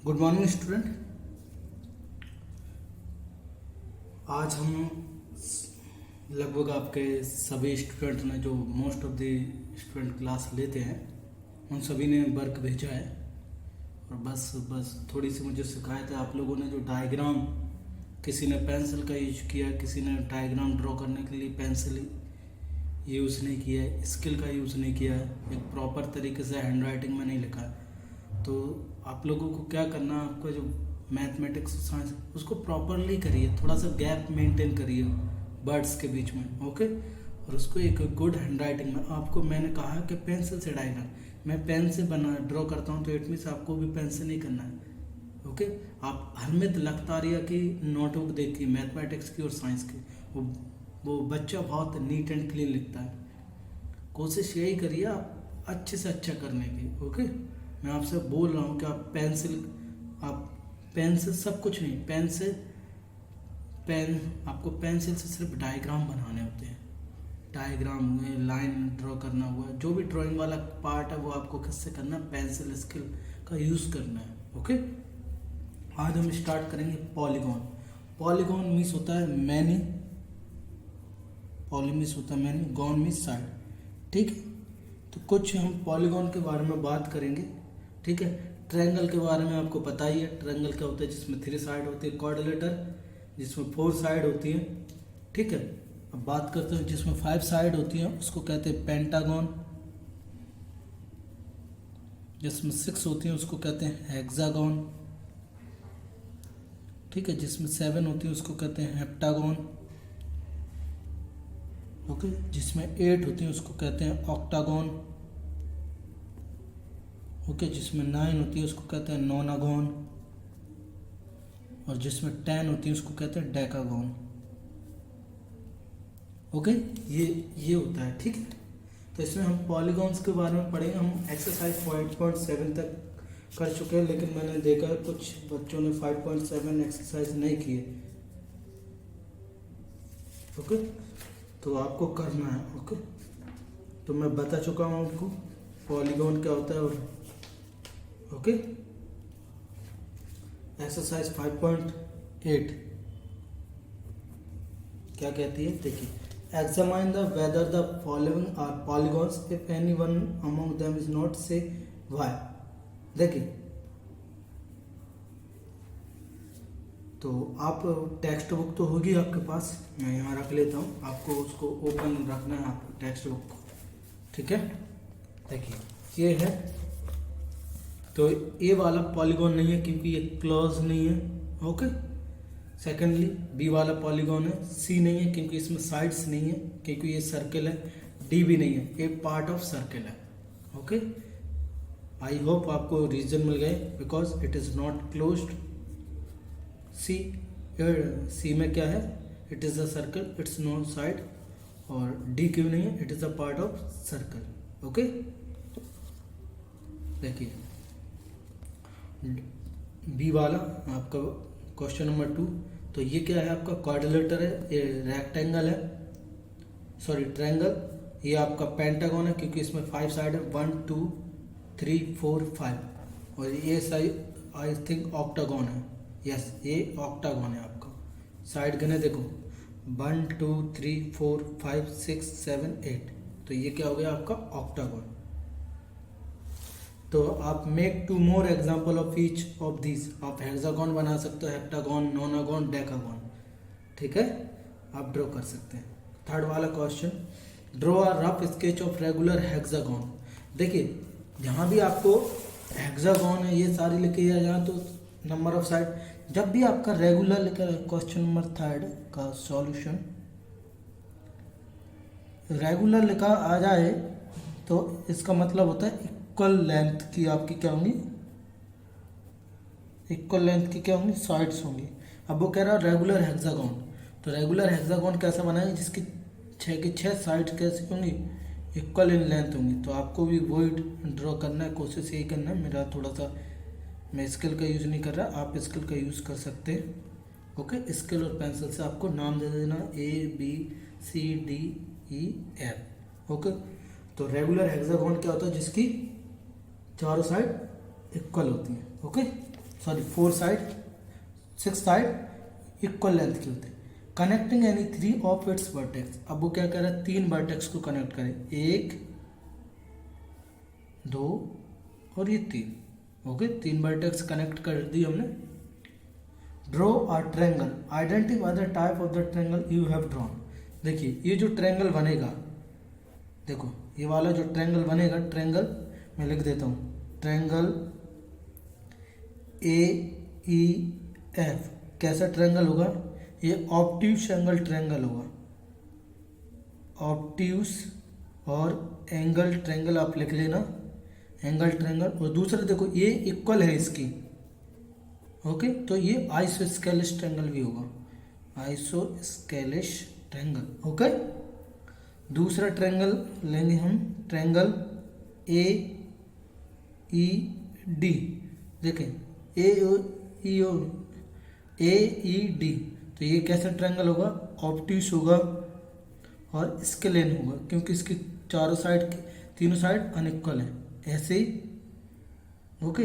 Good morning student. आज हम लगभग आपके सभी स्टूडेंट ने जो most of the student class लेते हैं उन सभी ने वर्क भेजा है और बस थोड़ी सी मुझे शिकायत है। आप लोगों ने जो डायग्राम, किसी ने पेंसिल का यूज किया, किसी ने डायग्राम ड्रॉ करने के लिए पेंसिल यूज़ नहीं किया है, स्केल का यूज़ नहीं किया है, एक प्रॉपर तरीके से हैंड राइटिंग में नहीं लिखा है। तो आप लोगों को क्या करना है, आपका जो मैथमेटिक्स साइंस उसको प्रॉपरली करिए, थोड़ा सा गैप मेंटेन करिए वर्ड्स के बीच में, ओके। और उसको एक गुड हैंड राइटिंग में, आपको मैंने कहा कि पेंसिल से डायग्राम, मैं पेन से बना ड्रॉ करता हूँ तो इट मीन्स आपको भी पेन से नहीं करना है, ओके। आप हरमित लखतारिया की नोटबुक देखिए, मैथमेटिक्स की और साइंस की, वो बच्चा बहुत नीट एंड क्लीन लिखता है। कोशिश यही करिए आप अच्छे से अच्छा करने की, ओके। मैं आपसे बोल रहा हूँ कि आप पेन से सब कुछ नहीं, आपको पेंसिल से सिर्फ डायग्राम बनाने होते हैं। डायग्राम हुए, लाइन ड्रॉ करना हुआ, जो भी ड्राइंग वाला पार्ट है वो आपको किससे करना है, पेंसिल स्केल का यूज़ करना है, ओके। आज हम स्टार्ट करेंगे पॉलीगॉन। पॉलीगॉन मीन्स होता है मैनी, पॉली मीन्स होता है मैनी, गॉन मीन्स साइड, ठीक है। तो कुछ हम पॉलीगॉन के बारे में बात करेंगे, ठीक है। ट्रायंगल के बारे में आपको पता ही है, ट्रायंगल क्या होता है, जिसमें 3 साइड होती है, क्वाड्रिलेटर जिसमें 4 साइड होती है, ठीक है। अब बात करते हैं जिसमें 5 साइड होती है, उसको कहते हैं पेंटागन। जिसमें 6 होती है उसको कहते हैं हेक्सागन, ठीक है। जिसमें 7 होती है उसको कहते हैं हेप्टागन, ओके। जिसमें 8 होती है उसको कहते हैं ऑक्टागन, ओके। जिसमें 9 होती है उसको कहते हैं नोनागोन, और जिसमें 10 होती है उसको कहते हैं डेकागोन, ओके। ये होता है, ठीक है। तो इसमें हम पॉलीगॉन्स के बारे में पढ़ेंगे। हम एक्सरसाइज 5.7 तक कर चुके हैं, लेकिन मैंने देखा कुछ बच्चों ने 5.7 एक्सरसाइज नहीं किए, ओके। तो आपको करना है, ओके। तो मैं बता चुका हूँ आपको पॉलीगॉन क्या होता है, और ओके। एक्सरसाइज 5.8 क्या कहती है, देखिए। Examine the whether the following are polygons if any one among them is not, say why. देखिए, तो आप टेक्स्ट बुक तो होगी आपके पास, मैं यहाँ रख लेता हूँ, आपको उसको ओपन रखना है, आपको टेक्स्ट बुक को, ठीक है। देखिए ये है, तो ए वाला पॉलीगॉन नहीं है क्योंकि ये क्लोज नहीं है, ओके। सेकेंडली बी वाला पॉलीगॉन है, सी नहीं है क्योंकि इसमें साइड्स नहीं है, क्योंकि ये सर्कल है। डी भी नहीं है, ये पार्ट ऑफ सर्कल है, ओके। आई होप आपको रीजन मिल गए, because it is not closed. C में क्या है, it is a circle, it's no side. और डी क्यों नहीं है, it is a part of circle, okay. देखिए बी वाला आपका क्वेश्चन नंबर 2, तो ये क्या है, आपका क्वाड्रिलेटर है, ये रेक्टेंगल है, सॉरी ट्रायंगल। ये आपका पेंटागन है क्योंकि इसमें 5 साइड है, 1 2 3 4 5। और ये साइड आई थिंक ऑक्टागन है, यस ये ऑक्टागन है आपका। साइड गने देखो 1 2 3 4 5 6 7 8, तो ये क्या हो गया आपका ऑक्टागन। तो आप make 2 more example of each of this, आप हेक्सागन बना सकते हो, हेप्टागन, नोनागन, डेकागन, ठीक है, आप ड्रॉ कर सकते हैं। थर्ड वाला question, draw a rough sketch of regular hexagon. देखिए जहाँ भी आपको हेक्सागन है ये सारी लिखी है, जहाँ तो नंबर ऑफ साइड, जब भी आपका रेगुलर लिखा है, क्वेश्चन नंबर 3 का सॉल्यूशन रेगुलर लिखा आ जाए तो इसका मतलब होता है इक्वल लेंथ की आपकी क्या होंगी, इक्वल लेंथ की क्या होंगी, साइड्स होंगी। अब वो कह रहा है रेगुलर हेक्सागन, तो रेगुलर हेक्सागन कैसे बनाएंगे, जिसकी 6 की 6 साइड कैसी होंगी, इक्वल इन लेंथ होंगी। तो आपको भी वही ड्रॉ करना है, कोशिश यही करना है। मेरा थोड़ा सा, मैं स्केल का यूज़ नहीं कर रहा, आप स्केल का यूज़ कर सकते हैं, ओके। स्केल और पेंसिल से आपको नाम दे देना ABCDEF, ओके। तो रेगुलर हेक्सागन क्या होता है, जिसकी चारों साइड इक्वल होती हैं, okay. Sorry 4 side 6 side equal length के होते हैं। Connecting any 3 of its vertex, अब वो क्या कर रहा है, 3 वर्टेक्स को कनेक्ट करें, 1 2 और ये 3। ओके, 3 वर्टेक्स कनेक्ट कर दी हमने। Draw a triangle, identify the type of the triangle you have drawn. देखिए ये जो ट्रायंगल बनेगा, देखो ये वाला जो ट्रायंगल बनेगा, ट्रायंगल मैं लिख देता हूँ, ट्रायंगल AEF कैसा ट्रायंगल होगा, ये ऑब्ट्यूस एंगल ट्रायंगल होगा, ऑब्ट्यूस और एंगल ट्रायंगल आप लिख लेना, एंगल ट्रायंगल। और दूसरा देखो ये इक्वल है इसकी, ओके, तो ये आइसोस्केलिस ट्रायंगल भी होगा, आइसोस्केलिस ट्रायंगल। ओके, दूसरा ट्रायंगल लेंगे हम, ट्रायंगल AED, देखें AED, तो ये कैसा ट्रायंगल होगा, ऑब्ट्यूस होगा और स्केलेन होगा, क्योंकि इसकी चारों साइड, तीनों साइड अनइक्वल है। ऐसे ही ओके,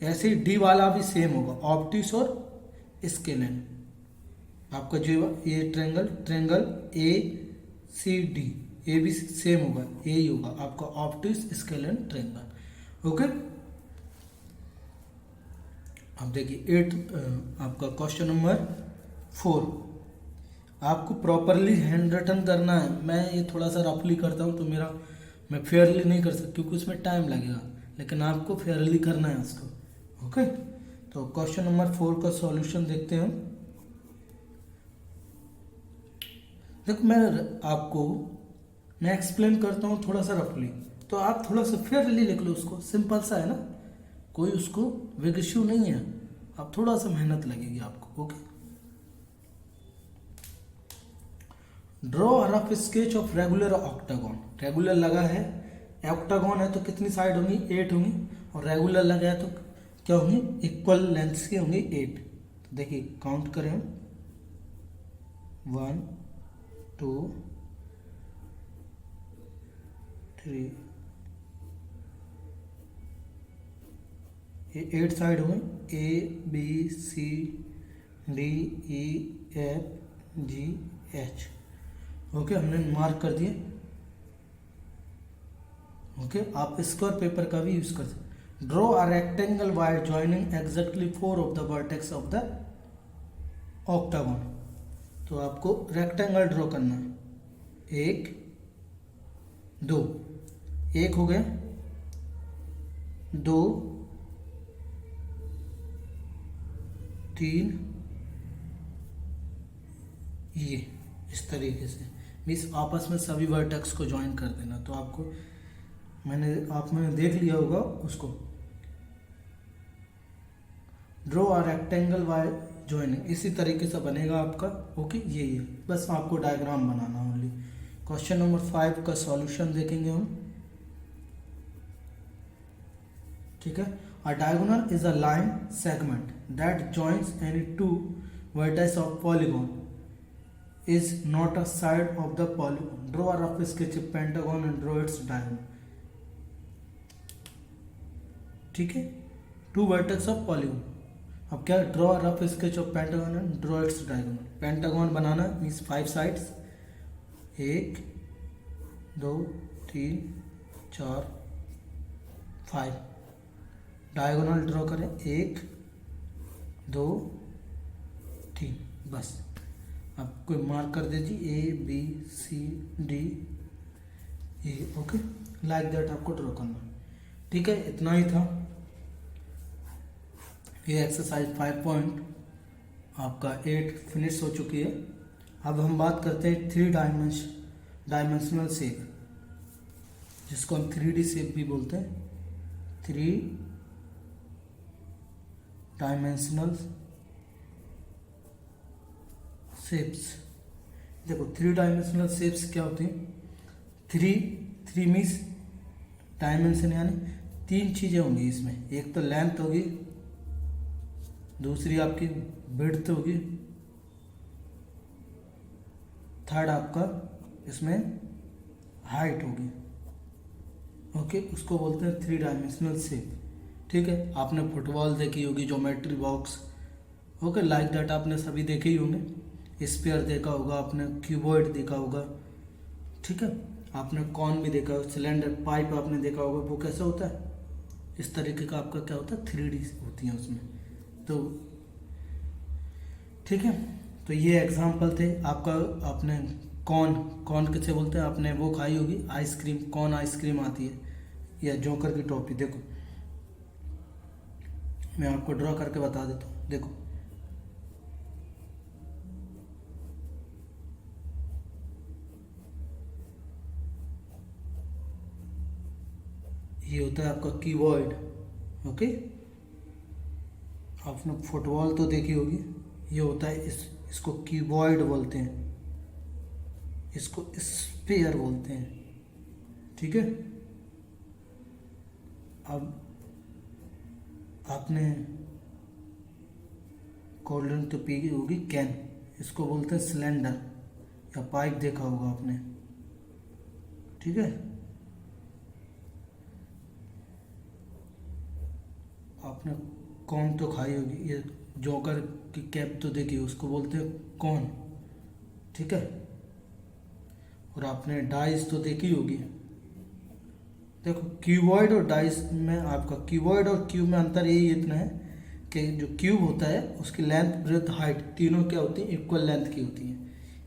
ऐसे ही डी वाला भी सेम होगा, ऑब्ट्यूस और स्केलेन। आपका जो ये ट्रायंगल, ट्रायंगल ACD, ये भी सेम होगा, यही होगा आपका ऑब्ट्यूस स्केलेन ट्रायंगल। ओके, अब देखिए आपका क्वेश्चन नंबर 4, आपको प्रॉपरली हैंड रिटन करना है। मैं ये थोड़ा सा रफली करता हूँ तो मैं फेयरली नहीं कर सकता क्योंकि उसमें टाइम लगेगा, लेकिन आपको फेयरली करना है उसको। ओके, तो क्वेश्चन नंबर 4 का सॉल्यूशन देखते हैं हम। देखो मैं एक्सप्लेन करता हूँ थोड़ा सा रफली, तो आप थोड़ा सा फेयरली लिख लो उसको, सिंपल सा है ना, कोई उसको बिग इश्यू नहीं है, अब थोड़ा सा मेहनत लगेगी आपको। Okay, draw a rough sketch of regular octagon, regular लगा है, ऑक्टागन है तो कितनी साइड होंगी, 8 होंगी, और रेगुलर लगा है तो क्या होंगी, इक्वल लेंथ की होंगी 8। तो देखिए काउंट करें हम, 1 2 3, ये 8 साइड हुए, ABCDEFGH। ओके, हमने मार्क कर दिए। ओके, आप स्क्वायर पेपर का भी यूज कर सकते। Draw a rectangle bye joining exactly 4 of the vertex of the octagon. तो आपको रेक्टेंगल ड्रॉ करना है, 1 2, 1 हो गया, 2 3, ये इस तरीके से मीन्स आपस में सभी वर्टेक्स को ज्वाइन कर देना। तो आपको मैंने देख लिया होगा उसको। Draw a rectangle by joining, इसी तरीके से बनेगा आपका। ओके, यही है, बस आपको डायग्राम बनाना ओनली। क्वेश्चन नंबर 5 का सॉल्यूशन देखेंगे हम। ठीक है, अ diagonal is a line segment that joins any 2 vertices of polygon is not a side of the polygon. Draw a rough sketch of pentagon and draw its diagonal. ठीक है, 2 vertex of polygon। अब क्या, draw a rough sketch of pentagon and draw its diagonal. Pentagon banana means 5 sides, 1 2 3 4 5। Diagonal draw करें, 1 2 3, बस। आप कोई mark कर दीजिए, ABCDE। ओके, लाइक दैट आपको ड्रॉ करना। ठीक है, इतना ही था। ये एक्सरसाइज 5 आपका 8 फिनिश हो चुकी है। अब हम बात करते हैं 3 डायमेंशनल शेप, जिसको हम 3D शेप भी बोलते हैं। 3 डायमेंशनल शेप्स। देखो 3 डायमेंशनल शेप्स क्या होती हैं, 3 मीन्स डायमेंशन, यानी 3 चीज़ें होंगी इसमें। एक तो लेंथ होगी, दूसरी आपकी विड्थ होगी, थर्ड आपका इसमें हाइट होगी। ओके, उसको बोलते हैं 3 डायमेंशनल शेप। ठीक है, आपने फुटबॉल देखी होगी, geometry box, okay, like that आपने सभी देखे ही होंगे। स्पेयर देखा होगा आपने, क्यूबॉइड देखा होगा, ठीक है, आपने कॉन भी देखा होगा, सिलेंडर पाइप आपने देखा होगा। वो कैसा होता है, इस तरीके का आपका क्या होता है, 3D होती है उसमें। तो ठीक है, तो ये एग्जाम्पल थे आपका। आपने कॉन, कॉन किसे बोलते हैं, आपने वो खाई होगी आइसक्रीम, कॉन आइसक्रीम आती है, या जोकर की टॉफी। देखो मैं आपको ड्रॉ करके बता देता हूँ, देखो ये होता है आपका कीबोर्ड, ओके। आपने फुटबॉल तो देखी होगी, ये होता है इसको कीबोर्ड बोलते हैं, इसको स्पेयर बोलते हैं, ठीक है। अब आपने कोल्ड ड्रिंक तो पी होगी कैन, इसको बोलते हैं सिलेंडर या पाइप, देखा होगा आपने, ठीक है। आपने कॉर्न तो खाई होगी, ये जोकर की कैप तो देखी, उसको बोलते हैं कॉर्न, ठीक है। और आपने डाइस तो देखी होगी। देखो क्यूबॉइड और डाइस में, आपका क्यूबॉइड और क्यूब में अंतर यही इतना है कि जो क्यूब होता है उसकी लेंथ ब्रेथ हाइट तीनों क्या होती है, इक्वल लेंथ की होती है,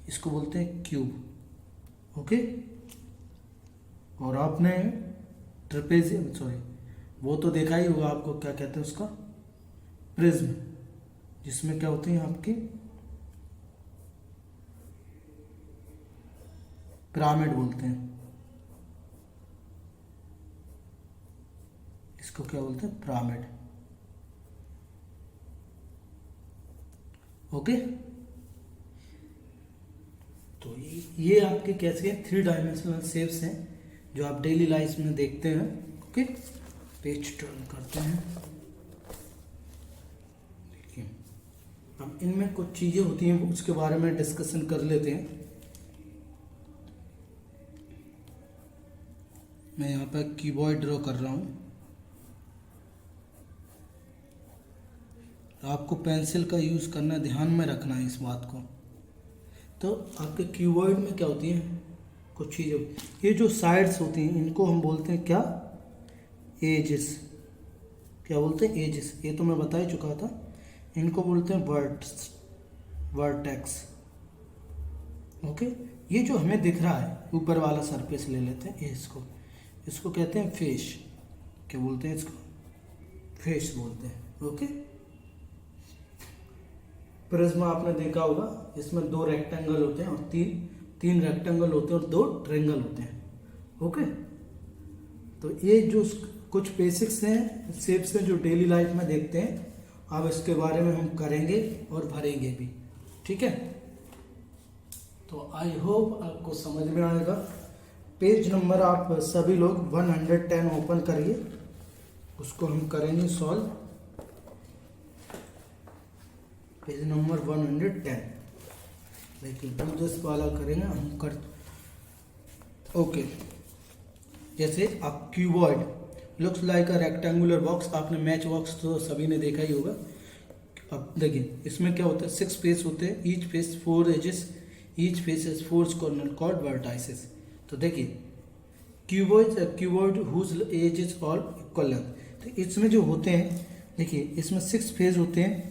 इसको बोलते हैं क्यूब, ओके। और आपने ट्रेपेजियम, सॉरी, वो तो देखा ही होगा आपको, क्या कहते हैं उसका, प्रिज्म, जिसमें क्या होती है आपकी पिरामिड बोलते हैं, इसको क्या बोलते हैं, पिरामिड, ओके। तो ये आपके कैसे हैं, 3 डायमेंशनल शेप्स हैं जो आप डेली लाइफ में देखते हैं, ओके। पेज टर्न करते हैं, देखिए अब इनमें कुछ चीज़ें होती हैं उसके बारे में डिस्कशन कर लेते हैं। मैं यहाँ पर कीबोर्ड ड्रॉ कर रहा हूँ, आपको पेंसिल का यूज़ करना, ध्यान में रखना है इस बात को। तो आपके कीबोर्ड में क्या होती है, कुछ चीज़ें, ये जो साइड्स होती हैं इनको हम बोलते हैं क्या, एजेस, क्या बोलते हैं, एजेस, ये तो मैं बता ही चुका था। इनको बोलते हैं वर्टेक्स, ओके। ये जो हमें दिख रहा है ऊपर वाला सरफेस ले लेते हैं, इसको कहते हैं फेस, क्या बोलते हैं इसको, फेस बोलते हैं, ओके। प्रिज्म आपने देखा होगा, इसमें 2 रेक्टेंगल होते हैं और तीन रेक्टेंगल होते हैं और 2 ट्रायंगल होते हैं, ओके। तो ये जो कुछ बेसिक्स हैं, शेप्स हैं जो डेली लाइफ में देखते हैं, अब इसके बारे में हम करेंगे और भरेंगे भी, ठीक है। तो आई होप आपको समझ में आएगा। पेज नंबर आप सभी लोग 110 ओपन करिए, उसको हम करेंगे सॉल्व। पेज नंबर 110, देखिए दूसरे वाला करेंगे हम कर, ओके। जैसे अब cuboid looks like a rectangular box, आपने मैच बॉक्स तो सभी ने देखा ही होगा। अब देखिए इसमें क्या होता है, 6 फेस होते हैं, each face 4 edges, each face has 4 corner called vertices. तो देखिए cuboid whose edges all equal length, तो इसमें जो होते हैं, देखिए इसमें 6 फेज होते हैं,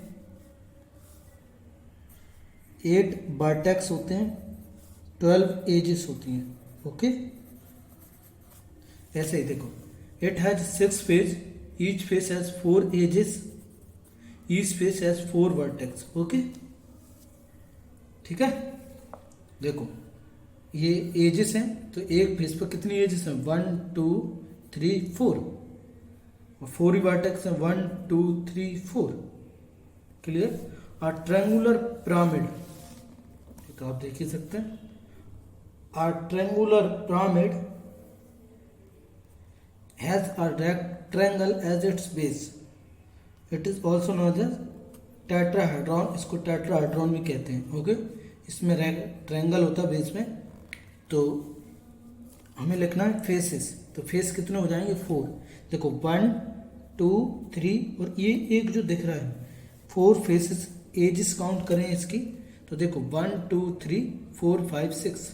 8 वर्टेक्स होते हैं, 12 एजेस होती हैं, ओके। ऐसे ही देखो, it has 6 faces, each face has 4 edges, each face has 4 vertex, okay, ठीक है। देखो ये एजेस हैं, तो एक फेस पर कितनी एजेस हैं, 1 2 3 4, और 4 ही वर्टेक्स हैं, 1 2 3 4, क्लियर। अ ट्रायंगुलर पिरामिड, तो आप देख ही सकते हैं, a triangular pyramid has a triangle as its base. It is also known as tetrahedron, इसको टेट्राहेड्रॉन भी कहते हैं, ओके। इसमें ट्रायंगल होता है बेस में, तो हमें लिखना है फेसेस, तो फेस कितने हो जाएंगे 4। देखो 1 2 3 और ये एक जो दिख रहा है 4 फेसेस, एजेस काउंट करें इसकी तो देखो 1 2 3 4 5 6।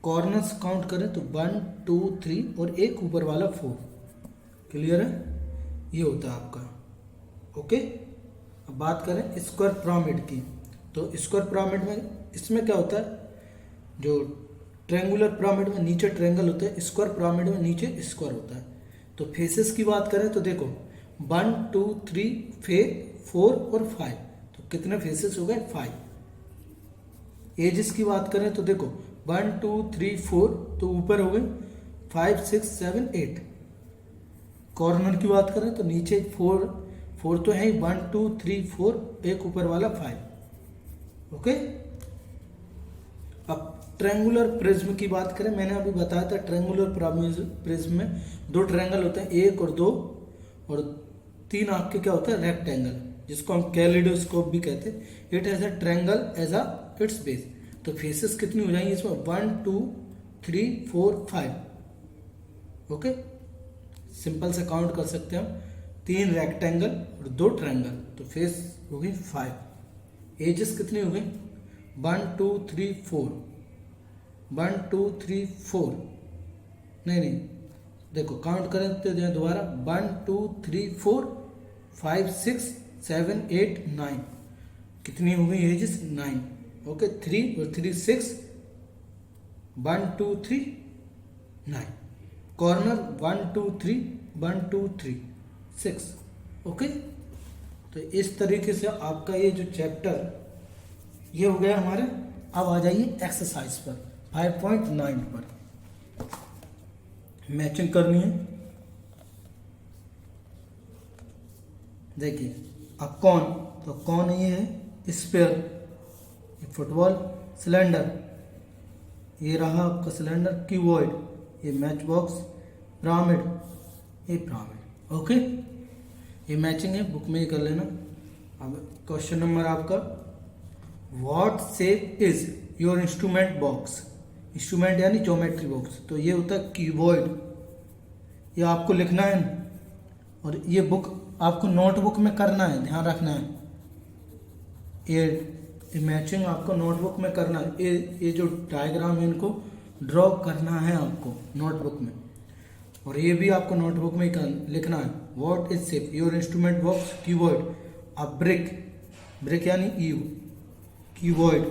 कॉर्नर्स काउंट करें तो 1 2 3 और एक ऊपर वाला 4। क्लियर है? ये होता है आपका। ओके, अब बात करें स्क्वायर पिरामिड की। तो स्क्वायर पिरामिड में इसमें क्या होता है, जो ट्रायंगुलर पिरामिड में नीचे ट्रायंगल होता है, स्क्वायर पिरामिड में नीचे स्क्वायर होता है। तो फेसेस की बात करें तो देखो 1 2 3 4 और 5, तो कितने फेसेस हो गए? 5। एजेस की बात करें तो देखो 1 2 3 4, तो ऊपर हो गए 5 6 7 8। कॉर्नर की बात करें तो नीचे 4 तो है 1 2 3 4, एक ऊपर वाला 5। ओके, अब ट्रायंगुलर प्रिज्म की बात करें, मैंने अभी बताया था ट्रायंगुलर प्रिज्म में 2 ट्रायंगल होते हैं, 1 और 2, और 3 आपके क्या होता है? रेक्टेंगल, जिसको हम कैलिडोस्कोप भी कहते हैं। It has a triangle as a its base. तो फेसेस कितनी हो जाएंगी इसमें? 1 2 3 4 5। ओके, सिंपल से काउंट कर सकते हैं हम, 3 रेक्टेंगल और 2 ट्रायंगल, तो फेस हो गई 5। एजेस कितनी हो गई? 1 2 3 4, 1 2 3 4, नहीं, देखो काउंट करें तो दोबारा 1 2 3 4 5 6 7 8 9। कितनी हो गई एजेस? 9। ओके, 3 और 3 6, 1 2 3 9। कॉर्नर 1 2 3 1 2 3 6। ओके, तो इस तरीके से आपका ये जो चैप्टर ये हो गया हमारे। अब आ जाइए एक्सरसाइज पर 5.9 पर। मैचिंग करनी है। देखिए अब कौन, तो कौन ये है स्फीयर, फुटबॉल, सिलेंडर, ये रहा आपका सिलेंडर, क्यूबॉइड, ये मैच बॉक्स, पिरामिड, ये पिरामिड। ओके, ये मैचिंग है, बुक में ही कर लेना। अब क्वेश्चन नंबर आपका, what shape is your instrument box. Instrument यानी ज्योमेट्री बॉक्स, तो ये होता है क्यूबॉइड। ये आपको लिखना है और ये बुक आपको नोटबुक में करना है, ध्यान रखना है। ये मैचिंग आपको नोटबुक में करना है। ये जो डायग्राम है इनको ड्रॉ करना है आपको नोटबुक में, और ये भी आपको नोटबुक में ही लिखना है। What is shape your instrument box keyboard, a brick, brick यानी you, keyboard,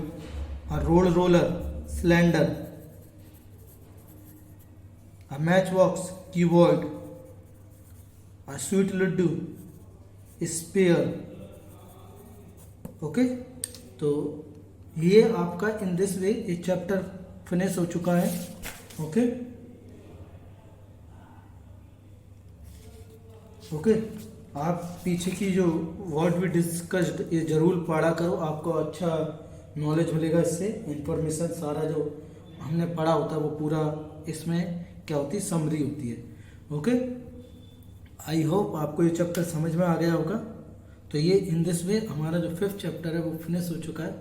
a roller, cylinder, a match box, keyboard, a sweet laddu, sphere. Okay, तो ये आपका इन दिस वे ये चैप्टर फिनिश हो चुका है। ओके ओके, आप पीछे की जो वर्ड भी डिस्कस्ड ये जरूर पढ़ा करो, आपको अच्छा नॉलेज मिलेगा इससे। इंफॉर्मेशन सारा जो हमने पढ़ा होता है वो पूरा इसमें क्या होती है, समरी होती है। ओके, आई होप आपको ये चैप्टर समझ में आ गया होगा। तो ये इन दिस वे हमारा जो 5th चैप्टर है वो फिनिश हो चुका है।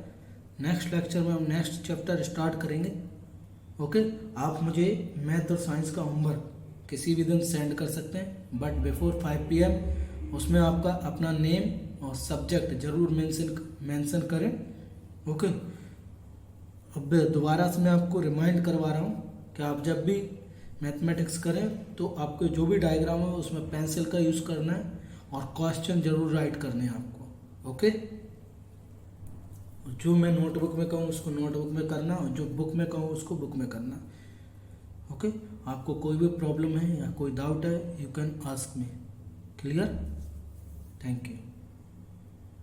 नेक्स्ट लेक्चर में हम नेक्स्ट चैप्टर स्टार्ट करेंगे। ओके, आप मुझे मैथ और साइंस का होमवर्क किसी भी दिन सेंड कर सकते हैं, बट बिफोर 5 PM उसमें आपका अपना नेम और सब्जेक्ट जरूर मेंशन करें। ओके, अब दोबारा से मैं आपको रिमाइंड करवा रहा हूँ कि आप जब भी मैथमेटिक्स करें तो आपको जो भी डायग्राम है उसमें पेंसिल का यूज़ करना है और क्वेश्चन जरूर राइट करने हैं आपको। ओके, जो मैं नोटबुक में कहूँ उसको नोटबुक में करना, और जो बुक में कहूँ उसको बुक में करना। ओके, आपको कोई भी प्रॉब्लम है या कोई डाउट है, you can ask me. Clear? Thank you.